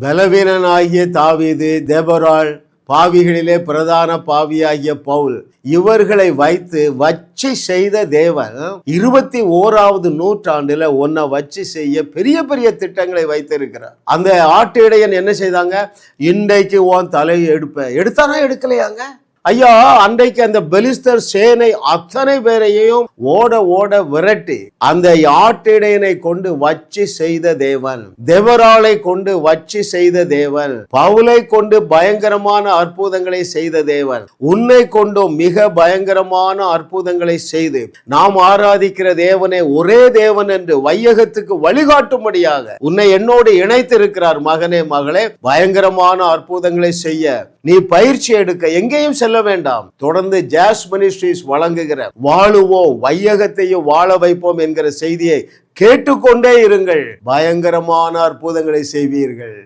பலவீனனாகிய தாவீது, தெபொராள், பாவிகளிலே பிரதான பாவியாகிய பவுல், இவர்களை வைத்து வச்சு செய்த தேவன் 21வது நூற்றாண்டுல ஒன்ன வச்சு செய்ய பெரிய பெரிய திட்டங்களை வைத்திருக்கிறார். அந்த ஆட்டு இடையன் என்ன செய்தாங்க? இன்றைக்கு உன் தலையை எடுத்தானா? எடுக்கலையாங்க? ஐயா, அன்றைக்கு அந்த பெலிஸ்தர் சேனை அத்தனை பேரையும் ஓட ஓட விரட்டி அந்த ஆட்டிடையனை கொண்டு வச்சு செய்த தேவன், தெபொராளை கொண்டு வச்சு செய்த தேவன், பவுலை கொண்டு பயங்கரமான அற்புதங்களை செய்த தேவன், உன்னை கொண்டும் மிக பயங்கரமான அற்புதங்களை செய்து நாம் ஆராதிக்கிற தேவனே ஒரே தேவன் என்று வையகத்துக்கு வழிகாட்டும்படியாக உன்னை என்னோடு இணைத்திருக்கிறார். மகனே, மகளே, பயங்கரமான அற்புதங்களை செய்ய நீ பயிற்சி எடுக்க எங்கேயும் செல்ல வேண்டாம். தொடர்ந்து ஜாஸ் மினிஸ்ட்ரீஸ் வழங்குகிற வாழுவோம், வையகத்தையும் வாழ வைப்போம் என்கிற செய்தியை கேட்டுக்கொண்டே இருங்கள். பயங்கரமான அற்புதங்களை செய்வீர்கள்.